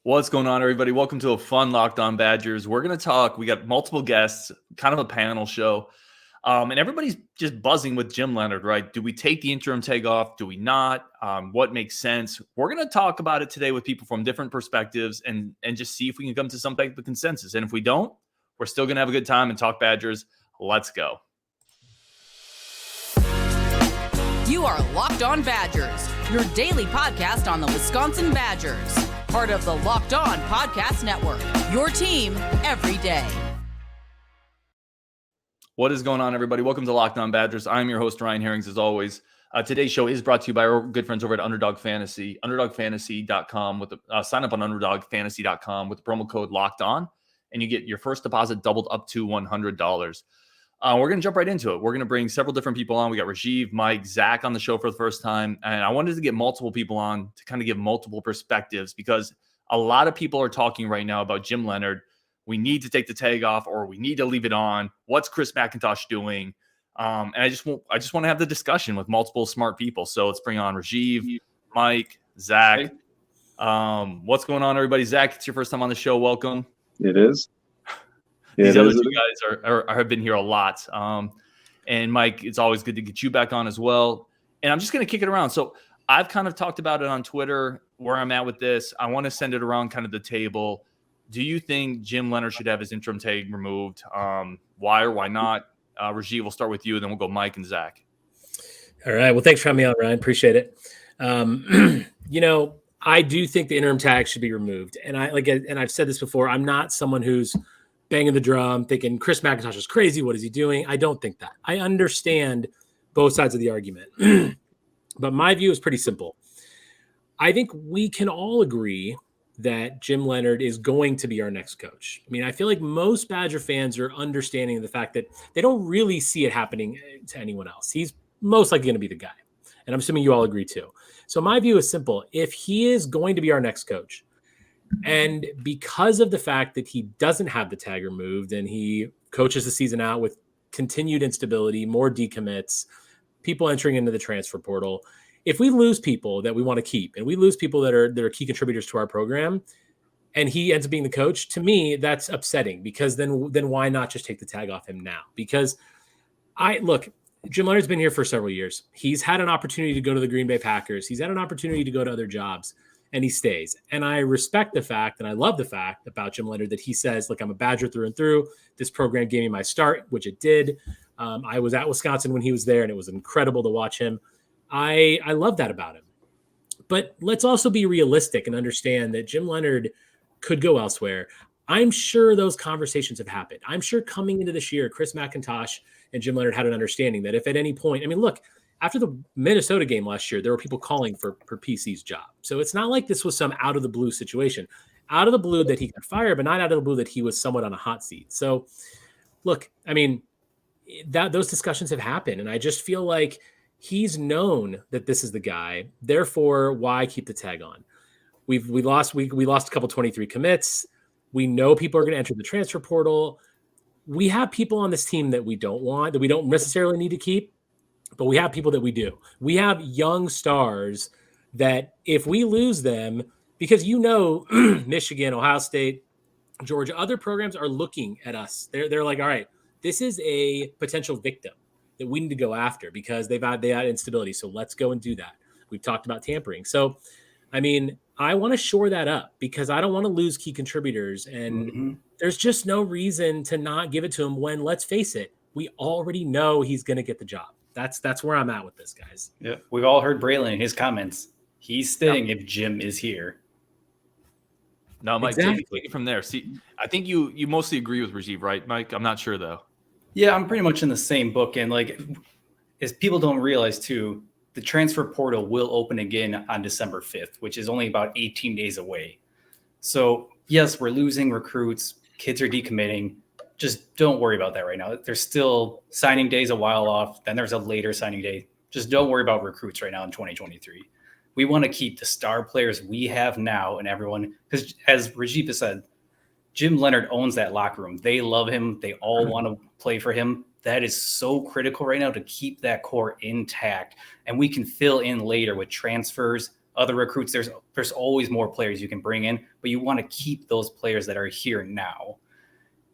What's going on, everybody? Welcome to a fun Locked On Badgers. We're going to talk. We got multiple guests, kind of a panel show. And everybody's just buzzing with Jim Leonhard, right? Do we take the interim tag off? Do we not? What makes sense? We're going to talk about it today with people from different perspectives and just see if we can come to some type of consensus. And if we don't, we're still going to have a good time and talk Badgers. Let's go. You are Locked On Badgers, your daily podcast on the Wisconsin Badgers. Part of the Locked On Podcast Network, your team every day. What is going on, everybody? Welcome to Locked On Badgers. I'm your host, Ryan Herrings, as always. Today's show is brought to you by our good friends over at Underdog Fantasy, underdogfantasy.com. Sign up on underdogfantasy.com with the promo code Locked On, and you get your first deposit doubled up to $100. We're going to jump right into it. We're going to bring several different people on. We got Rajiv, Mike, Zach on the show for the first time. And I wanted to get multiple people on to kind of give multiple perspectives because a lot of people are talking right now about Jim Leonhard. We need to take the tag off or we need to leave it on. What's Chris McIntosh doing? And I just want to have the discussion with multiple smart people. So let's bring on Rajiv, Mike, Zach. What's going on, everybody? Zach, it's your first time on the show. Welcome. It is. These other two guys have been here a lot. And Mike, it's always good to get you back on as well. And I'm just going to kick it around. So I've kind of talked about it on Twitter, where I'm at with this. I want to send it around kind of the table. Do you think Jim Leonhard should have his interim tag removed? Why or why not? Rajiv, we'll start with you, and then we'll go Mike and Zach. All right. Well, thanks for having me on, Ryan. Appreciate it. I do think the interim tag should be removed. And I've said this before, I'm not someone who's banging the drum, thinking Chris McIntosh is crazy. What is he doing? I don't think that. I understand both sides of the argument. But my view is pretty simple. I think we can all agree that Jim Leonhard is going to be our next coach. I mean, I feel like most Badger fans are understanding the fact that they don't really see it happening to anyone else. He's most likely going to be the guy. And I'm assuming you all agree too. So my view is simple. If he is going to be our next coach, and because of the fact that he doesn't have the tag removed and he coaches the season out with continued instability, more decommits, people entering into the transfer portal, if we lose people that we want to keep and we lose people that are key contributors to our program and he ends up being the coach, to me, that's upsetting because then why not just take the tag off him now? Because Jim Leonhard's been here for several years. He's had an opportunity to go to the Green Bay Packers. He's had an opportunity to go to other jobs. And he stays. And I respect the fact, and I love the fact about Jim Leonhard that he says, look, I'm a Badger through and through. This program gave me my start, which it did. I was at Wisconsin when he was there, and it was incredible to watch him. I love that about him. But let's also be realistic and understand that Jim Leonhard could go elsewhere. I'm sure those conversations have happened. I'm sure coming into this year, Chris McIntosh and Jim Leonhard had an understanding that if at any point, look, after the Minnesota game last year, there were people calling for PC's job. So it's not like this was some out of the blue situation. Out of the blue that he got fired, but not out of the blue that he was somewhat on a hot seat. So look, those discussions have happened. And I just feel like he's known that this is the guy. Therefore, why keep the tag on? We lost a couple 23 commits. We know people are going to enter the transfer portal. We have people on this team that we don't want, that we don't necessarily need to keep. But we have people that we do. We have young stars that if we lose them, because Michigan, Ohio State, Georgia, other programs are looking at us. They're like, all right, this is a potential victim that we need to go after because they had instability. So let's go and do that. We've talked about tampering. So, I want to shore that up because I don't want to lose key contributors. And there's just no reason to not give it to him when, let's face it, we already know he's going to get the job. That's where I'm at with this, guys. Yeah, we've all heard Braylon in his comments. He's staying if Jim is here. No, Mike, take it from there. See, I think you mostly agree with Rajiv, right, Mike? I'm not sure, though. Yeah, I'm pretty much in the same book. And as people don't realize, too, the transfer portal will open again on December 5th, which is only about 18 days away. So, yes, we're losing recruits. Kids are decommitting. Just don't worry about that right now. There's still signing days a while off. Then there's a later signing day. Just don't worry about recruits right now in 2023. We want to keep the star players we have now and everyone, because as Rajiv has said, Jim Leonhard owns that locker room. They love him. They all want to play for him. That is so critical right now to keep that core intact. And we can fill in later with transfers other recruits. There's always more players you can bring in, but you want to keep those players that are here now.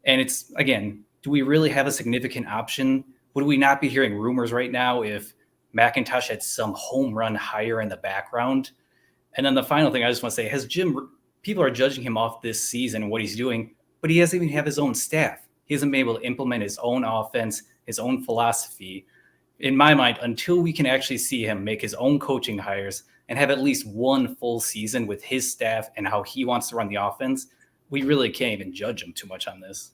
And it's, again, do we really have a significant option? Would we not be hearing rumors right now if McIntosh had some home run hire in the background? And then the final thing I just want to say, people are judging him off this season and what he's doing, but he doesn't even have his own staff. He hasn't been able to implement his own offense, his own philosophy. In my mind, until we can actually see him make his own coaching hires and have at least one full season with his staff and how he wants to run the offense, we really can't even judge him too much on this.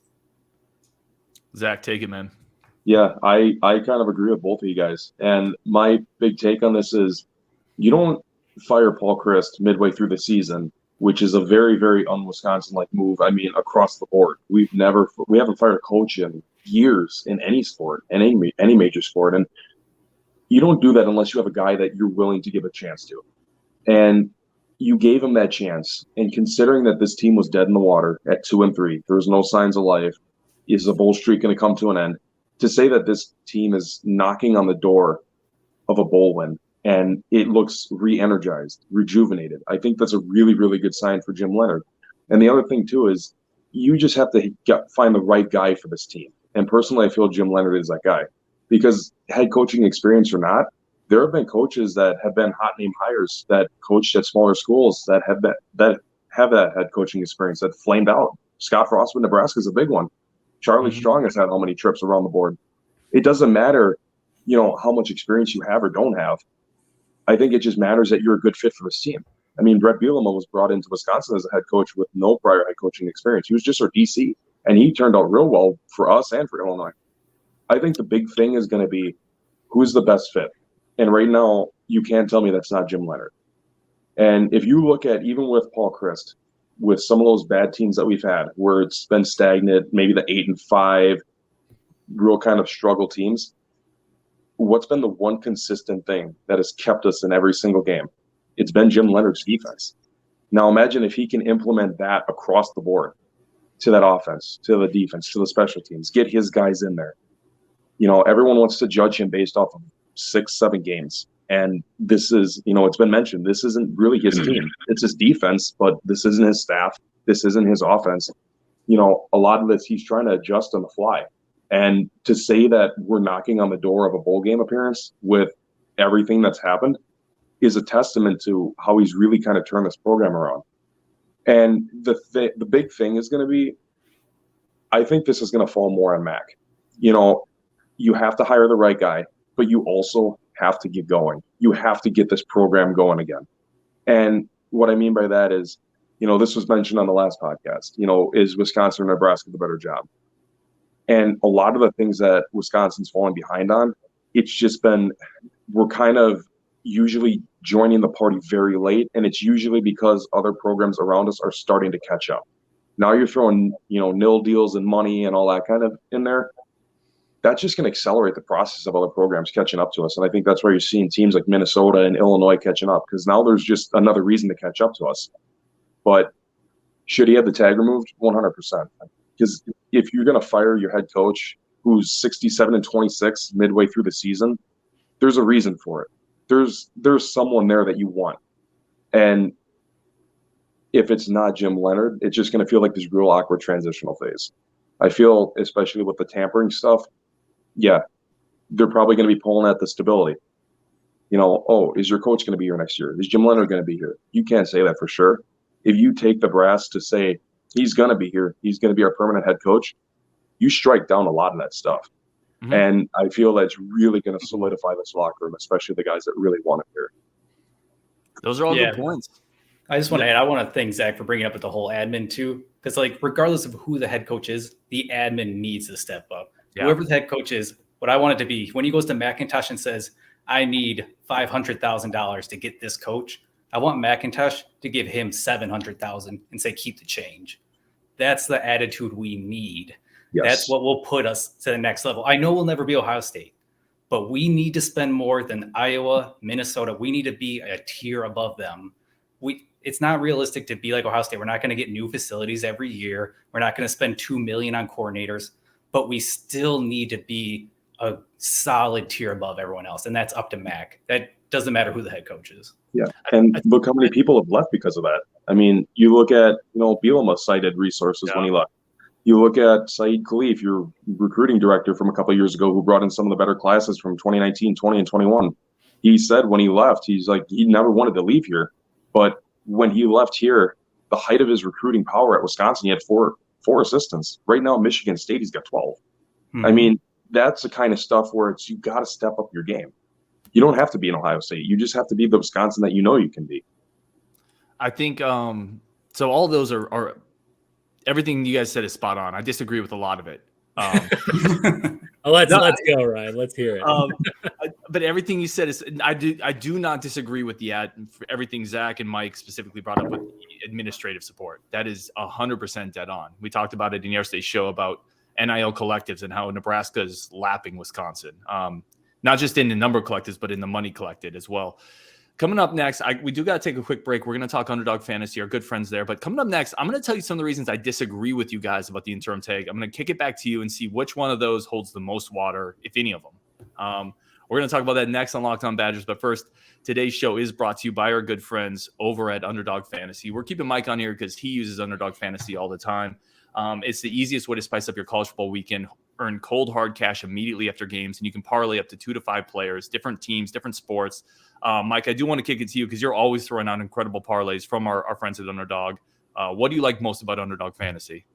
Zach, take it, man. Yeah, I kind of agree with both of you guys. And my big take on this is you don't fire Paul Chryst midway through the season, which is a very, very un-Wisconsin-like move. I mean, across the board. We haven't fired a coach in years in any sport, in any major sport. And you don't do that unless you have a guy that you're willing to give a chance to. And you gave him that chance. And considering that this team was dead in the water at 2-3, there was no signs of life, is the bowl streak going to come to an end? To say that this team is knocking on the door of a bowl win and it looks re-energized, rejuvenated, I think that's a really, really good sign for Jim Leonhard. And the other thing, too, is you just have to find the right guy for this team. And personally, I feel Jim Leonhard is that guy. Because head coaching experience or not, there have been coaches that have been hot name hires that coached at smaller schools that have that head coaching experience that flamed out. Scott Frost with Nebraska is a big one. Charlie Strong has had how many trips around the board. It doesn't matter, how much experience you have or don't have. I think it just matters that you're a good fit for this team. I mean, Brett Bielema was brought into Wisconsin as a head coach with no prior head coaching experience. He was just our DC, and he turned out real well for us and for Illinois. I think the big thing is going to be who's the best fit. And right now, you can't tell me that's not Jim Leonhard. And if you look at, even with Paul Chryst, with some of those bad teams that we've had, where it's been stagnant, maybe the 8-5, real kind of struggle teams, what's been the one consistent thing that has kept us in every single game? It's been Jim Leonhard's defense. Now imagine if he can implement that across the board to that offense, to the defense, to the special teams, get his guys in there. Everyone wants to judge him based off of 6-7 games. And this is, it's been mentioned, this isn't really his team. It's his defense, but this isn't his staff. This isn't his offense. A lot of this, he's trying to adjust on the fly. And to say that we're knocking on the door of a bowl game appearance with everything that's happened is a testament to how he's really kind of turned this program around. And the big thing is going to be, I think this is going to fall more on Mac. You have to hire the right guy, but you also have to get going. You have to get this program going again. And what I mean by that is, this was mentioned on the last podcast, is Wisconsin or Nebraska the better job? And a lot of the things that Wisconsin's falling behind on, it's just been, we're kind of usually joining the party very late. And it's usually because other programs around us are starting to catch up. Now you're throwing, nil deals and money and all that kind of in there. That's just going to accelerate the process of other programs catching up to us. And I think that's why you're seeing teams like Minnesota and Illinois catching up, because now there's just another reason to catch up to us. But should he have the tag removed? 100%. Because if you're going to fire your head coach who's 67-26 midway through the season, there's a reason for it. There's someone there that you want. And if it's not Jim Leonhard, it's just going to feel like this real awkward transitional phase. I feel, especially with the tampering stuff, yeah, they're probably going to be pulling at the stability. Is your coach going to be here next year? Is Jim Leonhard going to be here? You can't say that for sure. If you take the brass to say he's going to be here, he's going to be our permanent head coach, you strike down a lot of that stuff. Mm-hmm. And I feel that's really going to solidify this locker room, especially the guys that really want it here. Those are all good points. I just want to add, I want to thank Zach for bringing up the whole admin too, because regardless of who the head coach is, the admin needs to step up. Yeah. Whoever the head coach is, what I want it to be, when he goes to McIntosh and says, I need $500,000 to get this coach, I want McIntosh to give him $700,000 and say, keep the change. That's the attitude we need. Yes. That's what will put us to the next level. I know we'll never be Ohio State, but we need to spend more than Iowa, Minnesota. We need to be a tier above them. It's not realistic to be like Ohio State. We're not going to get new facilities every year. We're not going to spend $2 million on coordinators, but we still need to be a solid tier above everyone else. And that's up to Mac. That Doesn't matter who the head coach is. Yeah, and look how many people have left because of that. I mean, you look at, Bielema cited resources when he left. You look at Saeed Khalif, your recruiting director from a couple of years ago, who brought in some of the better classes from 2019, 20, and 21. He said when he left, he's like, he never wanted to leave here. But when he left here, the height of his recruiting power at Wisconsin, he had four assistants. Right now, at Michigan State, he's got 12. I mean, that's the kind of stuff where you got to step up your game. You don't have to be in Ohio State. You just have to be the Wisconsin that you can be. I think so. All of those are everything you guys said is spot on. I disagree with a lot of it. Let's go, Ryan. Let's hear it. But everything you said is I do not disagree with everything Zach and Mike specifically brought up with administrative support. That is 100% dead on. We talked about it in yesterday's show about NIL collectives and how Nebraska is lapping Wisconsin. Not just in the number of collectives, but in the money collected as well. Coming up next, we do got to take a quick break. We're going to talk Underdog Fantasy, our good friends there. But coming up next, I'm going to tell you some of the reasons I disagree with you guys about the interim tag. I'm going to kick it back to you and see which one of those holds the most water, if any of them. We're going to talk about that next on Locked On Badgers. But first, today's show is brought to you by our good friends over at Underdog Fantasy. We're keeping Mike on here because he uses Underdog Fantasy all the time. It's the easiest way to spice up your college football weekend. Earn cold, hard cash immediately after games, and you can parlay up to 2 to 5 players, different teams, different sports. Mike, I do want to kick it to you because you're always throwing out incredible parlays from our friends at Underdog. What do you like most about Underdog Fantasy?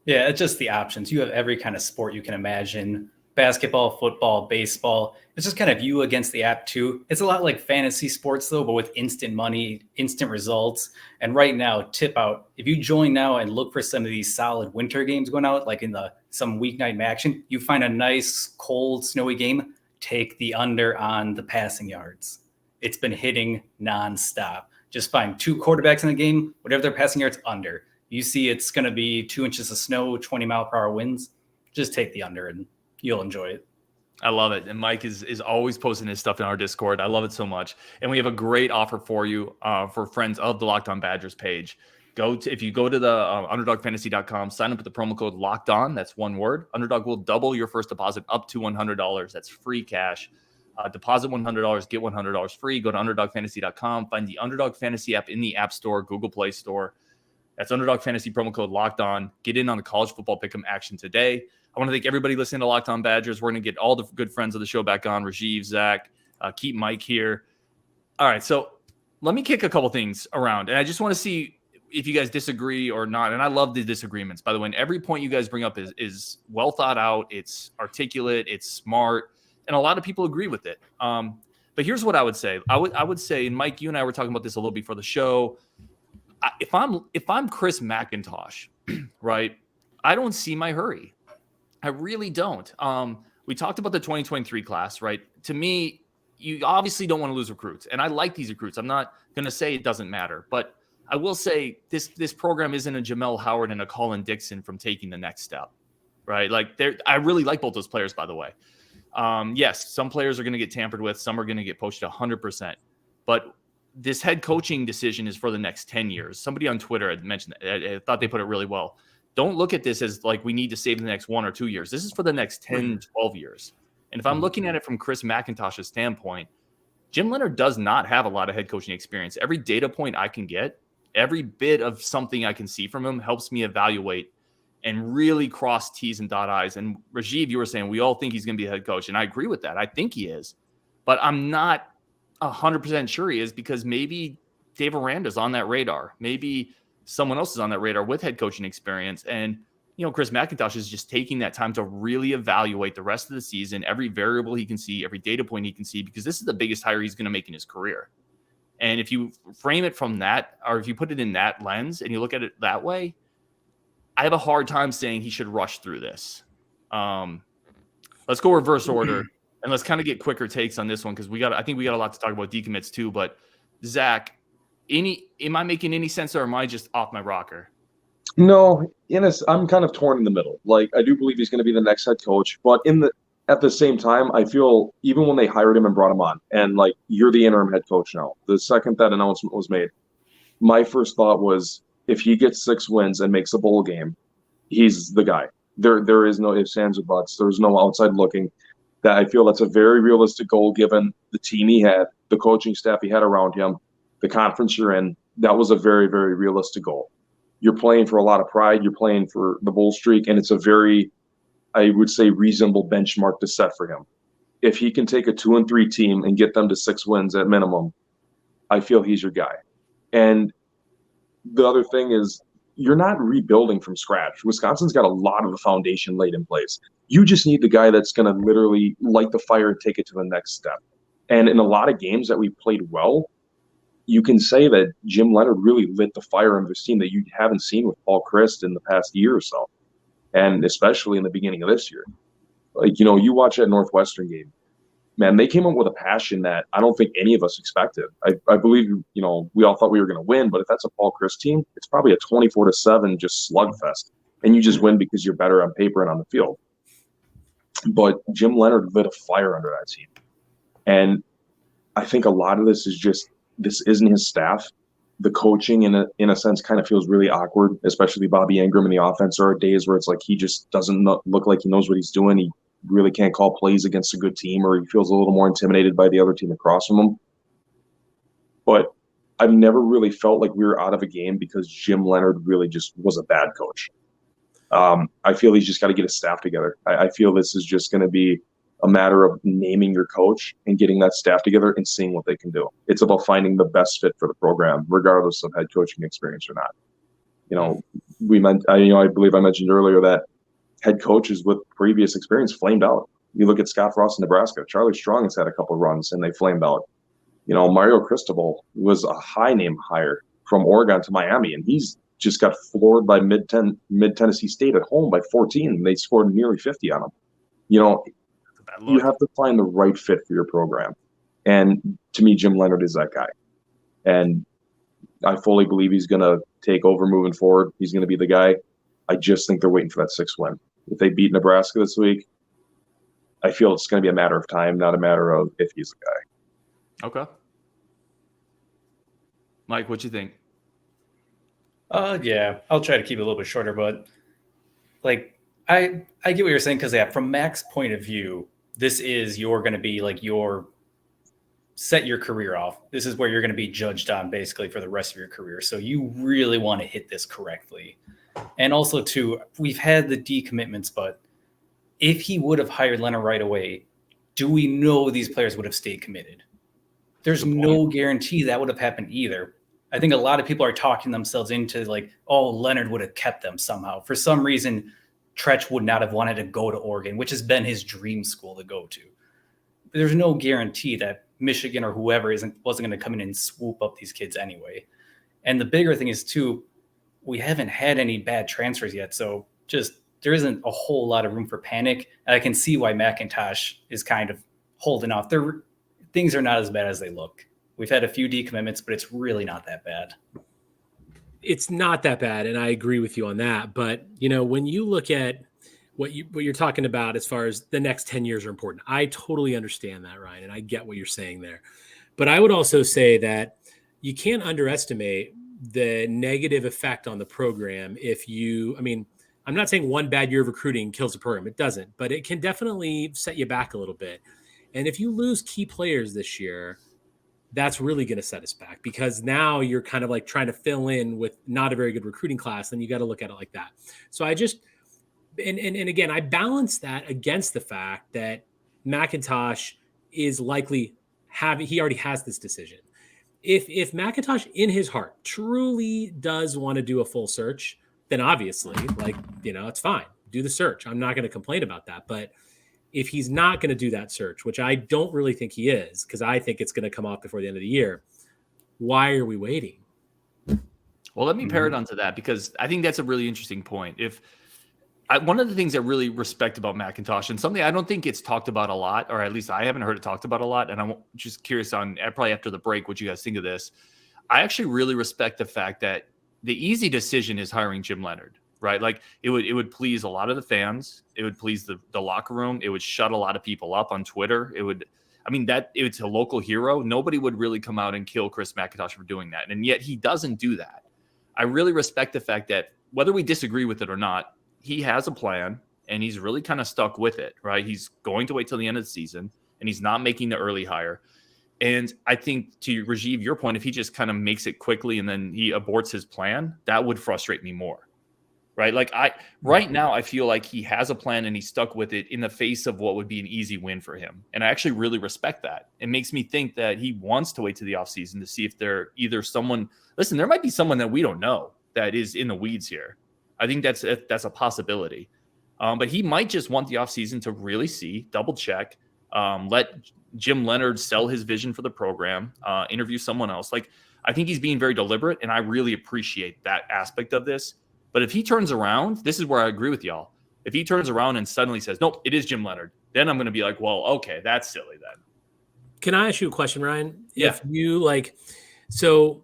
Yeah, it's just the options. You have every kind of sport you can imagine. Basketball, football, baseball. It's just kind of you against the app too. It's a lot like fantasy sports though, but with instant money, instant results. And right now, tip out, if you join now and look for some of these solid winter games going out, like in some weeknight action, you find a nice, cold, snowy game, take the under on the passing yards. It's been hitting nonstop. Just find 2 quarterbacks in the game, whatever their passing yards, under. You see it's going to be 2 inches of snow, 20-mile-per-hour winds. Just take the under and you'll enjoy it. I love it. And Mike is always posting his stuff in our Discord. I love it so much. And we have a great offer for you for friends of the Locked On Badgers page. If you go to the underdogfantasy.com, sign up with the promo code Locked On. That's one word. Underdog will double your first deposit up to $100. That's free cash. Deposit $100, get $100 free. Go to underdogfantasy.com. Find the Underdog Fantasy app in the App Store, Google Play Store. That's Underdog Fantasy promo code Locked On. Get in on the college football pick'em action today. I want to thank everybody listening to Locked On Badgers. We're going to get all the good friends of the show back on. Rajiv, Zach, keep Mike here. All right, so let me kick a couple things around. And I just want to see if you guys disagree or not. And I love the disagreements, by the way. And every point you guys bring up is well thought out. It's articulate. It's smart. And a lot of people agree with it. But here's what I would say. I would say, and Mike, you and I were talking about this a little before the show. If I'm Chris McIntosh, right, I don't see my hurry. I really don't. We talked about the 2023 class, right? To me, you obviously don't want to lose recruits. And I like these recruits. I'm not going to say it doesn't matter. But I will say this program isn't a Jamel Howard and a Colin Dixon from taking the next step, right? Like I really like both those players, by the way. Yes, some players are going to get tampered with. Some are going to get poached 100%. But this head coaching decision is for the next 10 years. Somebody on Twitter had mentioned that. I thought they put it really well. Don't look at this as like we need to save the next 1 or 2 years. This is for the next 10, 12 years. And if I'm looking at it from Chris McIntosh's standpoint, Jim Leonhard does not have a lot of head coaching experience. Every data point I can get, every bit of something I can see from him helps me evaluate and really cross T's and dot I's. And Rajiv, you were saying we all think he's going to be a head coach. And I agree with that. I think he is. But I'm not 100% sure he is because maybe Dave Aranda's on that radar. Maybe someone else is on that radar with head coaching experience. And, Chris McIntosh is just taking that time to really evaluate the rest of the season, every variable he can see, every data point he can see, because this is the biggest hire he's going to make in his career. And if you frame it from that, or if you put it in that lens and you look at it that way, I have a hard time saying he should rush through this. Let's go reverse order and let's kind of get quicker takes on this one because I think we got a lot to talk about decommits too. But Zach, am I making any sense or am I just off my rocker? No, I'm kind of torn in the middle. Like, I do believe he's going to be the next head coach, but at the same time, I feel even when they hired him and brought him on, and like, you're the interim head coach now. The second that announcement was made, my first thought was, if he gets 6 wins and makes a bowl game, he's the guy. There is no ifs, ands, or buts. There's no outside looking. That I feel that's a very realistic goal given the team he had, the coaching staff he had around him, the conference you're in. That was a very, very realistic goal. You're playing for a lot of pride. You're playing for the bull streak, and it's a very, I would say, reasonable benchmark to set for him. If he can take a 2-3 team and get them to 6 wins at minimum, I feel he's your guy. And the other thing is, you're not rebuilding from scratch. Wisconsin's got a lot of the foundation laid in place. You just need the guy that's going to literally light the fire and take it to the next step. And in a lot of games that we played well, you can say that Jim Leonhard really lit the fire on this team that you haven't seen with Paul Chryst in the past year or so, and especially in the beginning of this year. Like, you watch that Northwestern game, man, they came up with a passion that I don't think any of us expected. I believe, we all thought we were going to win, but if that's a Paul Chryst team, it's probably a 24-7 just slugfest, and you just win because you're better on paper and on the field. But Jim Leonhard lit a fire under that team. And I think a lot of this isn't his staff. The coaching, in a sense, kind of feels really awkward, especially Bobby Ingram in the offense. There are days where it's like he just doesn't look like he knows what he's doing. He really can't call plays against a good team, or he feels a little more intimidated by the other team across from him. But I've never really felt like we were out of a game because Jim Leonhard really just was a bad coach. I feel he's just got to get his staff together. I feel this is just going to be a matter of naming your coach and getting that staff together and seeing what they can do. It's about finding the best fit for the program, regardless of head coaching experience or not. I believe I mentioned earlier that head coaches with previous experience flamed out. You look at Scott Frost in Nebraska. Charlie Strong has had a couple of runs and they flamed out. Mario Cristobal was a high name hire from Oregon to Miami, and he's just got floored by Mid Tennessee State at home by 14. And they scored nearly 50 on him. You have to find the right fit for your program. And to me, Jim Leonhard is that guy. And I fully believe he's going to take over moving forward. He's going to be the guy. I just think they're waiting for that 6th win. If they beat Nebraska this week, I feel it's going to be a matter of time, not a matter of if he's the guy. Okay. Mike, what you think? Yeah, I'll try to keep it a little bit shorter, but like I get what you're saying, because from Mac's point of view, you're going to be like set your career off. This is where you're going to be judged on basically for the rest of your career. So you really want to hit this correctly. And also too, we've had the decommitments, but if he would have hired Leonhard right away, do we know these players would have stayed committed? There's no guarantee that would have happened either. I think a lot of people are talking themselves into like, oh, Leonhard would have kept them somehow. For some reason, Tretch would not have wanted to go to Oregon, which has been his dream school to go to. But there's no guarantee that Michigan or whoever wasn't going to come in and swoop up these kids anyway. And the bigger thing is too, we haven't had any bad transfers yet. So there isn't a whole lot of room for panic. And I can see why McIntosh is kind of holding off. Things are not as bad as they look. We've had a few decommitments, but it's really not that bad. It's not that bad, and I agree with you on that. But when you look at what you're talking about as far as the next 10 years are important, I totally understand that, Ryan, and I get what you're saying there. But I would also say that you can't underestimate the negative effect on the program I'm not saying one bad year of recruiting kills the program. It doesn't, but it can definitely set you back a little bit. And if you lose key players this year, that's really going to set us back, because now you're kind of like trying to fill in with not a very good recruiting class. Then you got to look at it like that. So I just, and again, I balance that against the fact that McIntosh is likely he already has this decision. If McIntosh in his heart truly does want to do a full search, then obviously it's fine. Do the search. I'm not going to complain about that. But if he's not going to do that search, which I don't really think he is, because I think it's going to come off before the end of the year, why are we waiting? Well, let me pair it onto that, because I think that's a really interesting point. One of the things I really respect about McIntosh, and something I don't think it's talked about a lot, or at least I haven't heard it talked about a lot, and I'm just curious on probably after the break what you guys think of this. I actually really respect the fact that the easy decision is hiring Jim Leonhard. Right. Like it would please a lot of the fans. It would please the locker room. It would shut a lot of people up on Twitter. It's a local hero. Nobody would really come out and kill Chris McIntosh for doing that. And yet he doesn't do that. I really respect the fact that whether we disagree with it or not, he has a plan. and he's really kind of stuck with it, right? He's going to wait till the end of the season, and he's not making the early hire. And I think, to Rajiv, your point, if he just kind of makes it quickly and then he aborts his plan, that would frustrate me more, right? Like right now, I feel like he has a plan and he's stuck with it in the face of what would be an easy win for him. And I actually really respect that. It makes me think that he wants to wait to the offseason to see if there either someone, listen, there might be someone that we don't know that is in the weeds here. I think that's a possibility. But he might just want the offseason to really see, double check, let Jim Leonhard sell his vision for the program, interview someone else. Like, I think he's being very deliberate, and I really appreciate that aspect of this. But if he turns around, this is where I agree with y'all. If he turns around and suddenly says, nope, it is Jim Leonhard, then I'm going to be like, well, okay, that's silly then. Can I ask you a question, Ryan? Yeah. If you so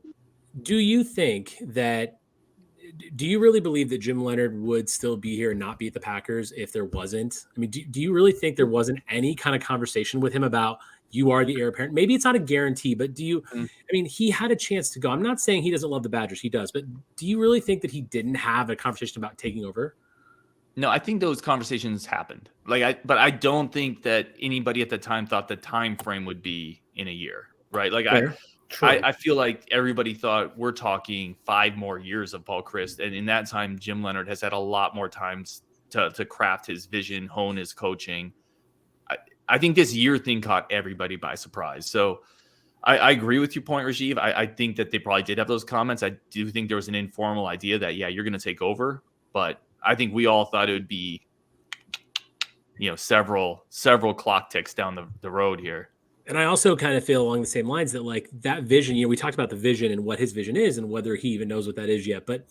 do you think that, do you really believe that Jim Leonhard would still be here and not be at the Packers if there wasn't? I mean, do you really think there wasn't any kind of conversation with him about, you are the heir apparent? Maybe it's not a guarantee, but do you, I mean, he had a chance to go. I'm not saying he doesn't love the Badgers. He does. But do you really think that he didn't have a conversation about taking over? No, I think those conversations happened. But I don't think that anybody at the time thought the time frame would be in a year, right? Like, I feel like everybody thought we're talking 5 more years of Paul Chryst. And in that time, Jim Leonhard has had a lot more times to craft his vision, hone his coaching. I think this year thing caught everybody by surprise. So I agree with your point, Rajiv. I think that they probably did have those comments. I do think there was an informal idea that, yeah, you're going to take over. But I think we all thought it would be, several clock ticks down the road here. And I also kind of feel along the same lines that, like, that vision, we talked about the vision and what his vision is and whether he even knows what that is yet. But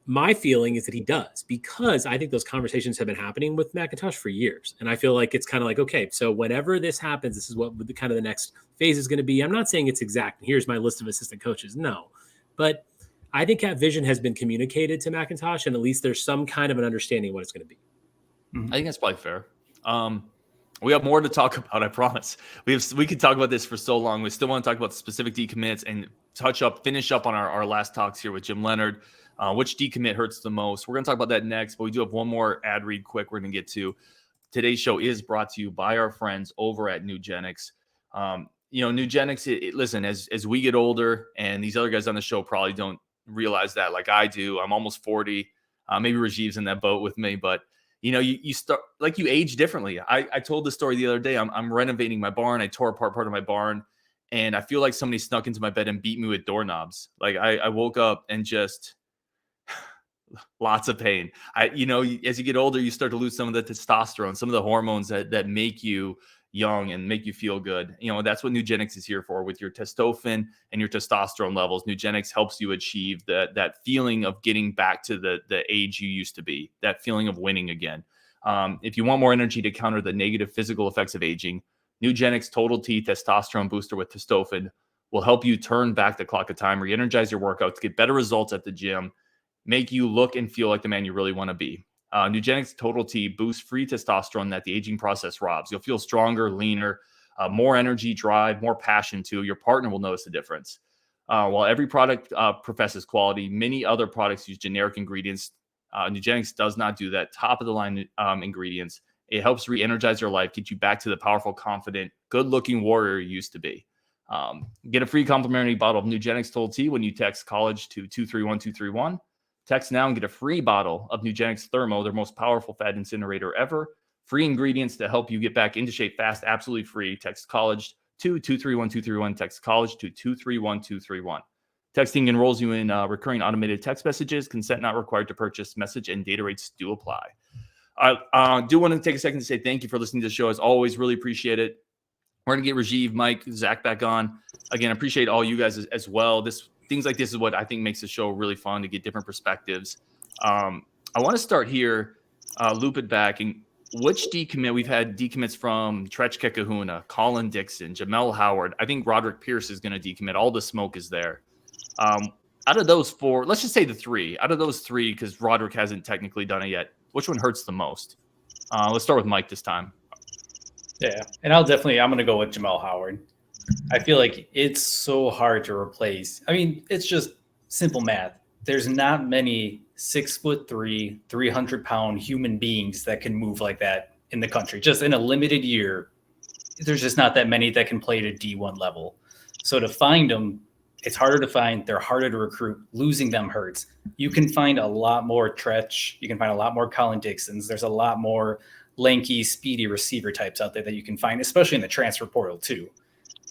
my feeling is that he does, because I think those conversations have been happening with McIntosh for years. And I feel like it's kind of like, okay, so whenever this happens, this is what the kind of the next phase is going to be. I'm not saying it's exact. Here's my list of assistant coaches. No, but I think that vision has been communicated to McIntosh, and at least there's some kind of an understanding of what it's going to be. I think that's probably fair. We have more to talk about, I promise. We could talk about this for so long. We still want to talk about the specific decommits and finish up on our last talks here with Jim Leonhard. Which decommit hurts the most? We're going to talk about that next, but we do have one more ad read quick we're going to get to. Today's show is brought to you by our friends over at Nugenix. Nugenix, listen, as we get older, and these other guys on the show probably don't realize that like I do. I'm almost 40. Maybe Rajiv's in that boat with me, but you start, like, you age differently. I told this story the other day. I'm renovating my barn. I tore apart part of my barn, and I feel like somebody snuck into my bed and beat me with doorknobs. Like, I woke up and just lots of pain. As you get older, you start to lose some of the testosterone, some of the hormones that make you young and make you feel good. That's what Nugenix is here for. With your testosterone and your testosterone levels, Nugenix helps you achieve that feeling of getting back to the age you used to be, that feeling of winning again. If you want more energy to counter the negative physical effects of aging, Nugenix Total T Testosterone Booster with testofen will help you turn back the clock of time, re-energize your workouts, get better results at the gym, make you look and feel like the man you really want to be. Nugenix Total T boosts free testosterone that the aging process robs. You'll feel stronger, leaner, more energy, drive, more passion too. Your partner will notice the difference. While every product professes quality, many other products use generic ingredients. Nugenix does not do that. Top of the line ingredients. It helps re-energize your life, get you back to the powerful, confident, good-looking warrior you used to be. Get a free complimentary bottle of Nugenix Total T when you text college to 231231. Text now and get a free bottle of Nugenix Thermo, their most powerful fat incinerator ever. Free ingredients to help you get back into shape fast, absolutely free. Text college to 231231. Text college to 231231. Texting enrolls you in recurring automated text messages. Consent not required to purchase. Message and data rates do apply. I do want to take a second to say thank you for listening to the show. As always, really appreciate it. We're going to get Rajiv, Mike, Zach back on. Again, appreciate all you guys as well. Things like this is what I think makes the show really fun, to get different perspectives. I want to start here, loop it back. And which decommit? We've had decommits from Tretch Kekahuna, Colin Dixon, Jamel Howard. I think Roderick Pierce is going to decommit. All the smoke is there. Out of those 4, let's just say the 3. Out of those 3, because Roderick hasn't technically done it yet, which one hurts the most? Let's start with Mike this time. Yeah, and I'm going to go with Jamel Howard. I feel like it's so hard to replace. I mean, it's just simple math. There's not many 6'3", 300-pound human beings that can move like that in the country. Just in a limited year, there's just not that many that can play at a D1 level. So to find them, it's harder to find. They're harder to recruit. Losing them hurts. You can find a lot more Tretch. You can find a lot more Colin Dixons. There's a lot more lanky, speedy receiver types out there that you can find, especially in the transfer portal too.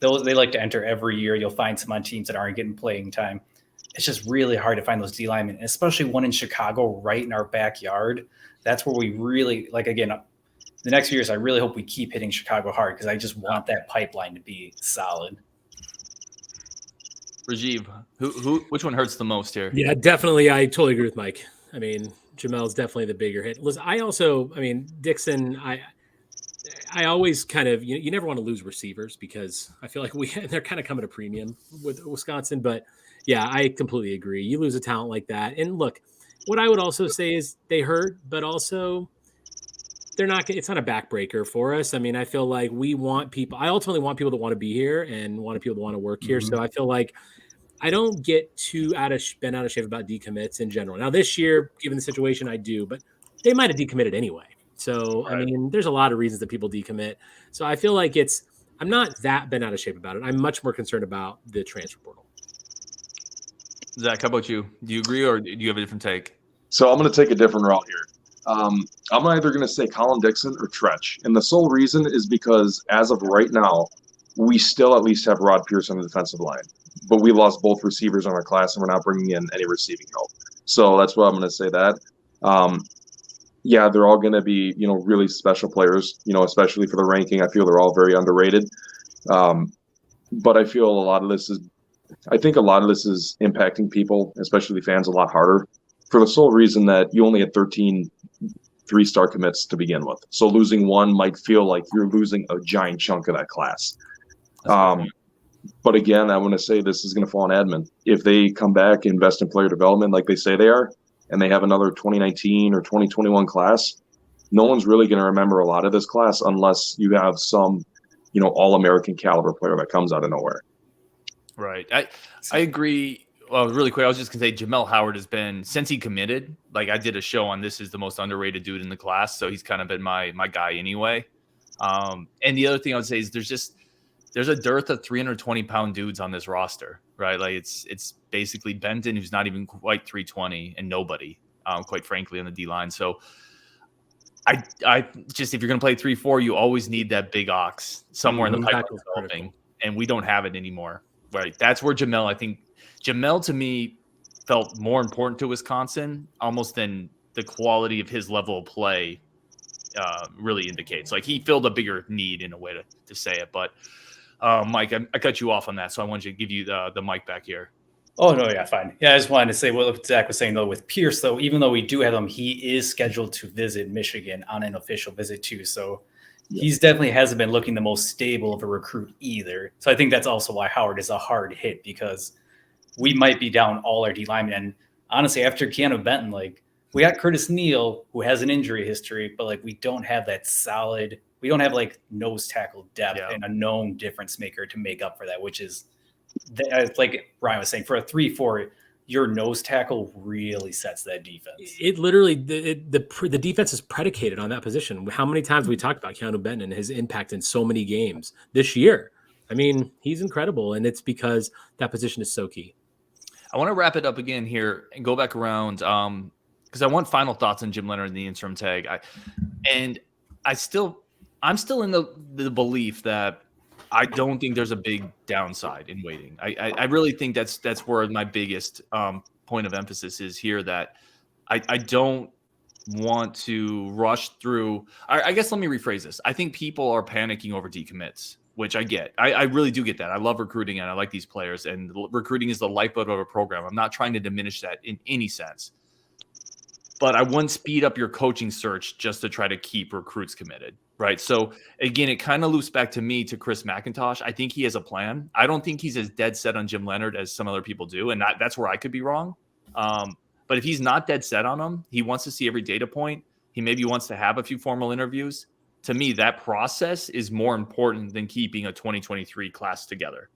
They like to enter every year. You'll find some on teams that aren't getting playing time. It's just really hard to find those D linemen, especially one in Chicago right in our backyard. That's where we really, like, again, the next few years, I really hope we keep hitting Chicago hard because I just want that pipeline to be solid. Rajiv, which one hurts the most here? Yeah, definitely. I totally agree with Mike. I mean, Jamel's definitely the bigger hit. Listen, Dixon, I always kind of, you never want to lose receivers because I feel like they're kind of coming at a premium with Wisconsin. But yeah, I completely agree. You lose a talent like that. And look, what I would also say is they hurt, but also it's not a backbreaker for us. I mean, I feel like I ultimately want people to want to be here and want people to want to work here. So I feel like I don't get too bent out of shape about decommits in general. Now this year, given the situation, I do, but they might have decommitted anyway. So, right. I mean, there's a lot of reasons that people decommit. So I feel like I'm not that bent out of shape about it. I'm much more concerned about the transfer portal. Zach, how about you? Do you agree or do you have a different take? So I'm going to take a different route here. I'm either going to say Colin Dixon or Tretch. And the sole reason is because as of right now, we still at least have Rod Pierce on the defensive line. But we lost both receivers on our class, and we're not bringing in any receiving help. So that's why I'm going to say that. Yeah, they're all going to be, really special players, especially for the ranking. I feel they're all very underrated. But I feel a lot of this is impacting people, especially fans, a lot harder for the sole reason that you only had 13 3-star commits to begin with. So losing one might feel like you're losing a giant chunk of that class. But again, I want to say this is going to fall on admin. If they come back and invest in player development like they say they are, and they have another 2019 or 2021 class, no one's really going to remember a lot of this class unless you have some, all-American caliber player that comes out of nowhere. Right. I agree. Well, really quick, I was just going to say Jamel Howard has been, since he committed, like I did a show on this is the most underrated dude in the class, so he's kind of been my guy anyway. And the other thing I would say is there's a dearth of 320-pound dudes on this roster, right? Like it's basically Benton, who's not even quite 320, and nobody, quite frankly, on the D line. So I just, if you're going to play 3-4, you always need that big ox somewhere in the pipeline developing, and we don't have it anymore, right? That's where Jamel, I think Jamel to me felt more important to Wisconsin almost than the quality of his level of play really indicates. Like he filled a bigger need in a way to say it, but. Mike, I cut you off on that, so I wanted to give you the mic back here. Oh, no, yeah, fine. Yeah, I just wanted to say what Zach was saying, though, with Pierce, though, even though we do have him, he is scheduled to visit Michigan on an official visit, too. So he's definitely hasn't been looking the most stable of a recruit either. So I think that's also why Howard is a hard hit, because we might be down all our D linemen. And honestly, after Keanu Benton, like, we got Curtis Neal, who has an injury history, but, like, we don't have that solid – we don't have like nose tackle depth and a known difference maker to make up for that, which is like Ryan was saying, for a 3-4, your nose tackle really sets that defense. It literally, the defense is predicated on that position. How many times we talked about Keanu Benton and his impact in so many games this year? I mean, he's incredible, and it's because that position is so key. I want to wrap it up again here and go back around because I want final thoughts on Jim Leonhard and the interim tag. I'm still in the belief that I don't think there's a big downside in waiting. I really think that's where my biggest point of emphasis is here, that I don't want to rush through. I guess let me rephrase this. I think people are panicking over decommits, which I get. I really do get that. I love recruiting and I like these players, and recruiting is the lifeblood of a program. I'm not trying to diminish that in any sense. But I wouldn't speed up your coaching search just to try to keep recruits committed, right? So, again, it kind of loops back to me to Chris McIntosh. I think he has a plan. I don't think he's as dead set on Jim Leonhard as some other people do, and that's where I could be wrong. But if he's not dead set on him, he wants to see every data point. He maybe wants to have a few formal interviews. To me, that process is more important than keeping a 2023 class together.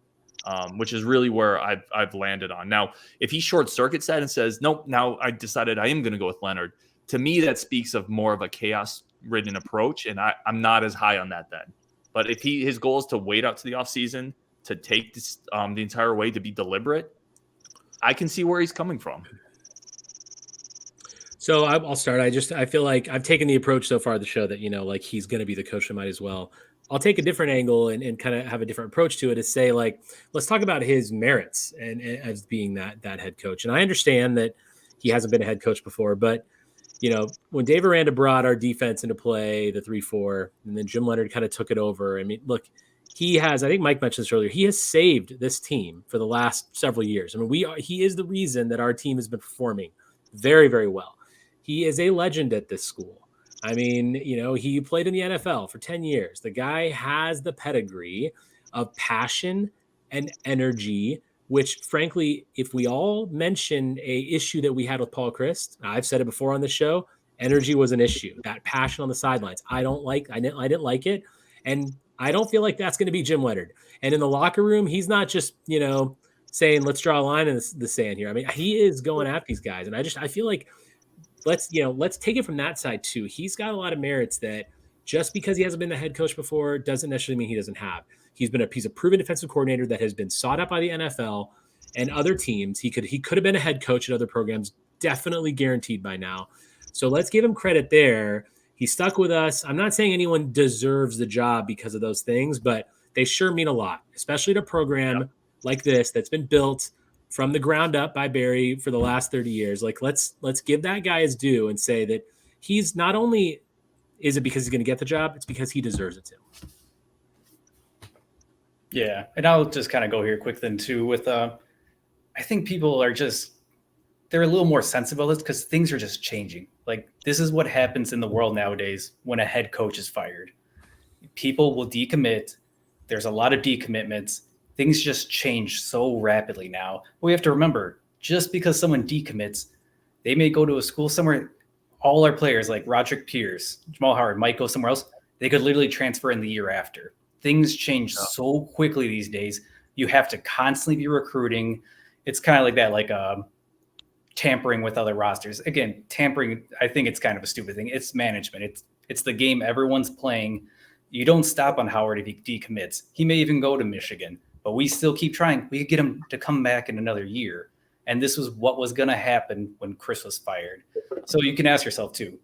which is really where I've landed on. Now, if he short circuits that and says, nope, now I decided I am going to go with Leonhard, to me, that speaks of more of a chaos-ridden approach, and I'm not as high on that then. But if his goal is to wait out to the offseason, to take this, the entire way, to be deliberate, I can see where he's coming from. So I'll start. I feel like I've taken the approach so far of the show that, like he's going to be the coach, I might as well. I'll take a different angle and kind of have a different approach to it, to say, like, let's talk about his merits and as being that head coach. And I understand that he hasn't been a head coach before, but when Dave Aranda brought our defense into play, the 3-4, and then Jim Leonhard kind of took it over. I mean, look, he has, I think Mike mentioned this earlier, he has saved this team for the last several years. I mean, he is the reason that our team has been performing very, very well. He is a legend at this school. I mean, he played in the NFL for 10 years. The guy has the pedigree of passion and energy, which, frankly, if we all mention a issue that we had with Paul Chryst, I've said it before on the show, energy was an issue. That passion on the sidelines, I didn't like it, and I don't feel like that's going to be Jim Leonhard. And in the locker room, he's not just saying, let's draw a line in the sand here. I mean, he is going after these guys, and I feel like let's take it from that side too. He's got a lot of merits that just because he hasn't been the head coach before doesn't necessarily mean he doesn't have. He's a proven defensive coordinator that has been sought out by the NFL and other teams. He could have been a head coach at other programs, definitely guaranteed by now. So let's give him credit there. He stuck with us. I'm not saying anyone deserves the job because of those things, but they sure mean a lot, especially to a program like this that's been built from the ground up by Barry for the last 30 years. Like, let's give that guy his due and say that he's not only is it because he's going to get the job, it's because he deserves it too. Yeah, and I'll just kind of go here quick then too with I think people are they're a little more sensible to this because things are just changing. Like, this is what happens in the world nowadays when a head coach is fired. People will decommit. There's a lot of decommitments. Things just change so rapidly now. We have to remember, just because someone decommits, they may go to a school somewhere. All our players like Roderick Pierce, Jamal Howard might go somewhere else. They could literally transfer in the year after. Things change so quickly these days. You have to constantly be recruiting. It's kind of like that, like tampering with other rosters. Again, tampering, I think it's kind of a stupid thing. It's management. It's the game everyone's playing. You don't stop on Howard if he decommits. He may even go to Michigan, but we still keep trying. We could get him to come back in another year. And this was what was going to happen when Chris was fired. So you can ask yourself too,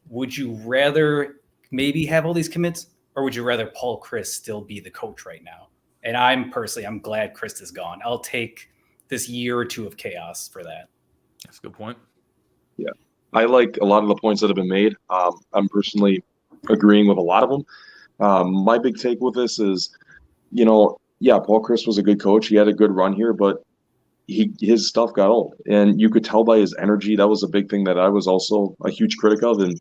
would you rather maybe have all these commits, or would you rather Paul Chryst still be the coach right now? And I'm glad Chryst is gone. I'll take this year or two of chaos for that. That's a good point. Yeah. I like a lot of the points that have been made. I'm personally agreeing with a lot of them. My big take with this is, Paul Chryst was a good coach. He had a good run here, but his stuff got old. And you could tell by his energy. That was a big thing that I was also a huge critic of. And,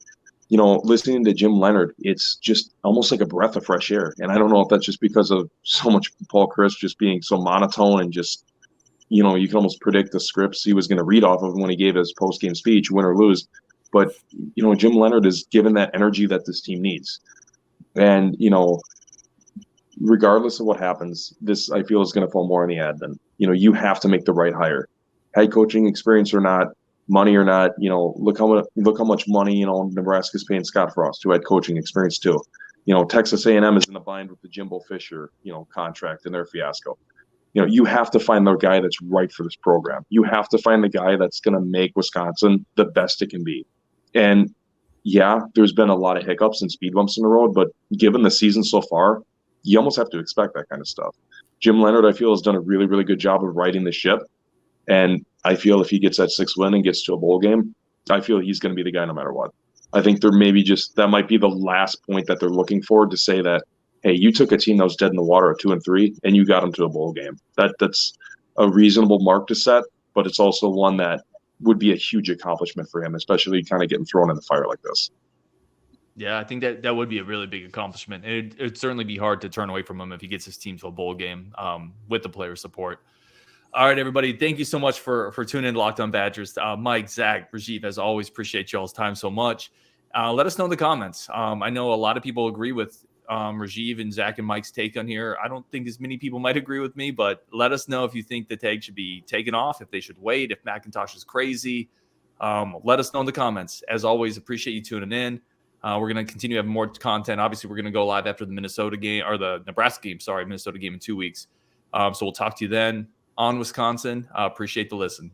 listening to Jim Leonhard, it's just almost like a breath of fresh air. And I don't know if that's just because of so much Paul Chryst just being so monotone and just, you can almost predict the scripts he was going to read off of when he gave his post-game speech, win or lose. But, Jim Leonhard is given that energy that this team needs. And, regardless of what happens, this, I feel, is going to fall more on the admin. You have to make the right hire. Head coaching experience or not, money or not, look how much money, Nebraska's paying Scott Frost, who had coaching experience too. Texas A&M is in a bind with the Jimbo Fisher, contract and their fiasco. You have to find the guy that's right for this program. You have to find the guy that's going to make Wisconsin the best it can be. And yeah, there's been a lot of hiccups and speed bumps in the road, but given the season so far, you almost have to expect that kind of stuff. Jim Leonhard, I feel, has done a really, really good job of righting the ship. And I feel if he gets that 6th win and gets to a bowl game, I feel he's going to be the guy no matter what. I think that might be the last point that they're looking for to say that, hey, you took a team that was dead in the water at 2-3 and you got them to a bowl game. That's a reasonable mark to set, but it's also one that would be a huge accomplishment for him, especially kind of getting thrown in the fire like this. Yeah, I think that would be a really big accomplishment. It'd certainly be hard to turn away from him if he gets his team to a bowl game with the player support. All right, everybody. Thank you so much for tuning in to Locked On Badgers. Mike, Zach, Rajiv, as always, appreciate y'all's time so much. Let us know in the comments. I know a lot of people agree with Rajiv and Zach and Mike's take on here. I don't think as many people might agree with me, but let us know if you think the tag should be taken off, if they should wait, if McIntosh is crazy. Let us know in the comments. As always, appreciate you tuning in. We're going to continue having more content. Obviously, we're going to go live after the Minnesota game, or the Nebraska game, Minnesota game in 2 weeks. So we'll talk to you then on Wisconsin. Appreciate the listen.